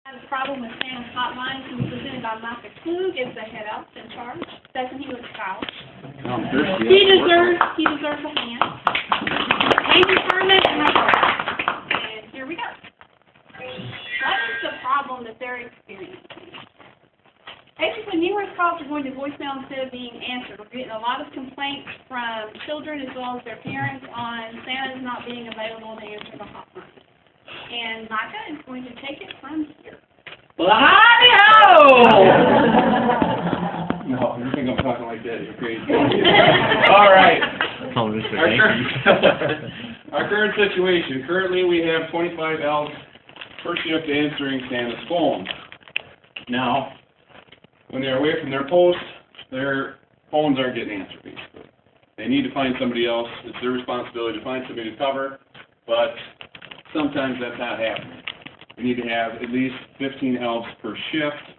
Has a problem with Santa's hotline, who was presented by Micah Klug as the head elf in charge. Doesn't he look stylish? I'm thirsty. He deserves a hand. Maybe Furman and myself. And here we go. What is the problem that they're experiencing? Basically, numerous calls are going to voicemail instead of being answered. We're getting a lot of complaints from children as well as their parents on Santa's not being available to answer the hotline. And Micah is going to take it from here. Well, hi-ho! No, you think I'm talking like that, you're crazy. All right. Our current situation. Currently, we have 25 elves per shift answering Santa's phone. Now, when they're away from their post, their phones aren't getting answered, basically. They need to find somebody else. It's their responsibility to find somebody to cover, but sometimes that's not happening. We need to have at least 15 elves per shift.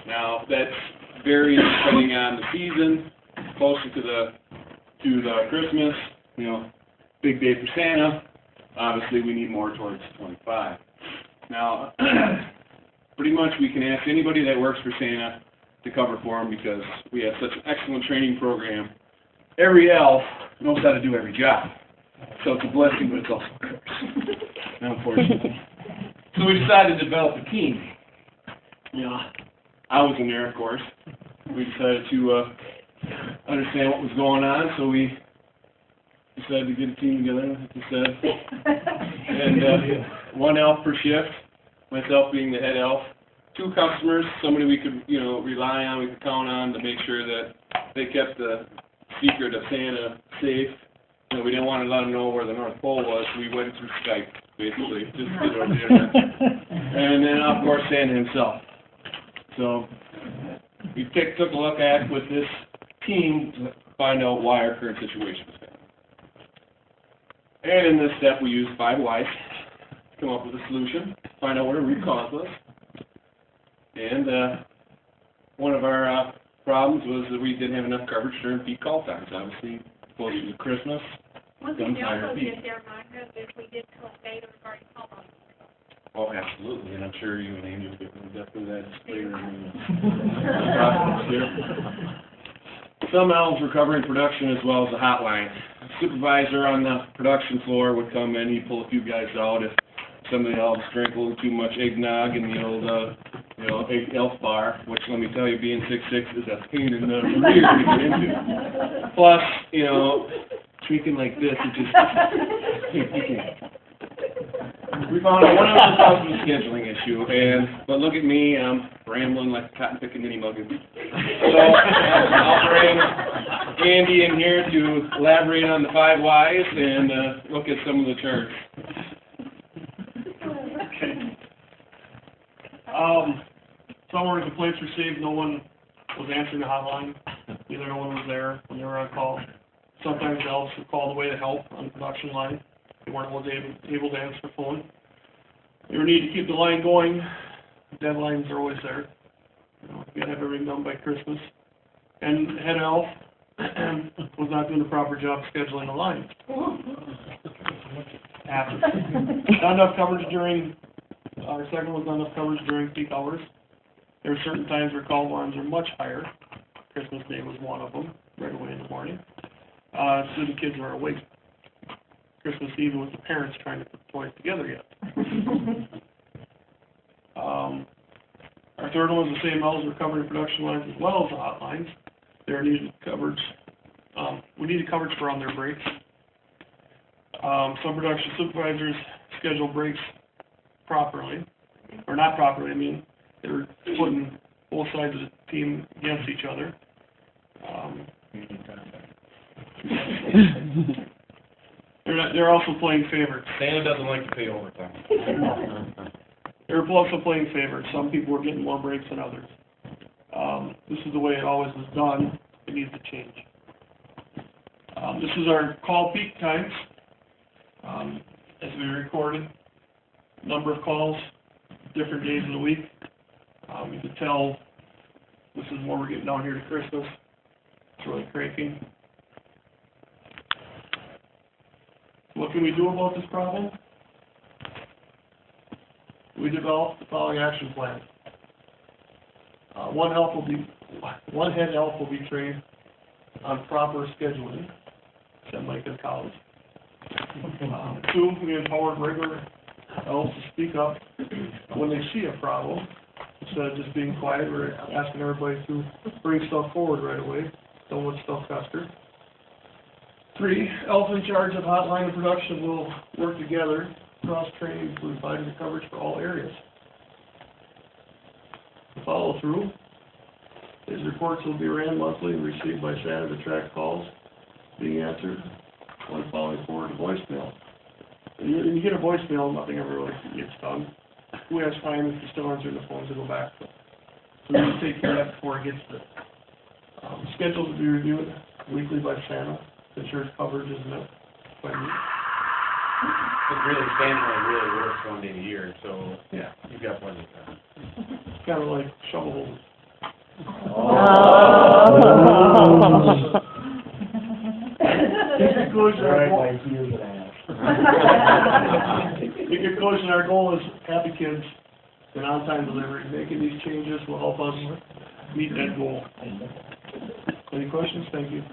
Now, that's varying depending on the season. Closer to the Christmas, you know, big day for Santa. Obviously, we need more towards 25. Now, pretty much we can ask anybody that works for Santa to cover for him because we have such an excellent training program. Every elf knows how to do every job. So it's a blessing, but it's also a curse. Unfortunately. So we decided to develop a team. You know, I was in there, of course. We decided to understand what was going on, so we decided to get a team together, like I said. And one elf per shift, myself being the head elf. 2 customers, somebody we could, you know, rely on, we could count on to make sure that they kept the secret of Santa safe. You know, we didn't want to let them know where the North Pole was. We went through Skype, basically, just to get it over the internet. And then, of course, Santa himself. So we took a look at with this team to find out why our current situation is happening. And in this step, we used 5 whys to come up with a solution, find out what the root cause was. And one of our problems was that we didn't have enough coverage during peak call times. Obviously, closer to Christmas, One thing we also did there, Micah, is we did collect data regarding call volume. Oh, absolutely, and I'm sure you and Amy will get into depth of that later in the process here. Some elves were covering production as well as the hotline. A supervisor on the production floor would come in, he'd pull a few guys out if some of the elves drank a little too much eggnog in the old, elf bar, which let me tell you, being 6'6" is a pain in the rear to get into. Plus, you know, tweaking like this, it just, we found out one of them was a scheduling issue, but look at me, I'm rambling like a cotton-picking ninny-muggin. So, I'll bring Andy in here to elaborate on the 5 whys and look at some of the charts. Some were complaints received, no one was answering the hotline. Either no one was there when they were on call. Sometimes the elves were called away to help on the production line. They weren't able to answer the phone. They were needed to keep the line going. Deadlines are always there. You know, you gotta have everything done by Christmas. And the head elf was not doing the proper job scheduling the line. Not enough coverage during, our second was not enough coverage during peak hours. There were certain times where call volumes are much higher. Christmas Day was one of them, right away in the morning. So the kids were awake. Christmas Eve with the parents trying to put the toys together yet. Our third one was the same elves were covering production lines as well as the hotlines. They needed coverage. We needed coverage for on their breaks. Some production supervisors schedule breaks properly, or not properly, I mean, they were putting both sides of the team against each other. They're also playing favorites. Santa doesn't like to pay overtime. They're also playing favorites. Some people were getting more breaks than others. This is the way it always was done. It needs to change. This is our call peak times. As we recorded, number of calls, different days of the week. You can tell this is more we're getting down here to Christmas. It's really cranking. What can we do about this problem? we developed the following action plan. One head elf will be trained on proper scheduling, send Mike to college. 2, we empowered regular elves to speak up when they see a problem, instead of just being quiet. We're asking everybody to bring stuff forward right away, don't let stuff fester. 3, elves in charge of hotline and production will work together, cross-training to provide the coverage for all areas. The follow-through, his reports will be ran monthly and received by Santa to track calls being answered, one following forward to voicemail. And you get a voicemail, nothing ever really gets done. Who has time if you're still answering the phone to go back to? So we just take care of that before it gets there. Schedules will be reviewed weekly by Santa, to ensure coverage is met by me. It really, Santa really works 1 day a year, so Yeah, you've got plenty of time. it's kind of like shovel holding. In conclusion, our goal is happy kids and on-time delivery. Making these changes will help us meet that goal. Any questions? Thank you.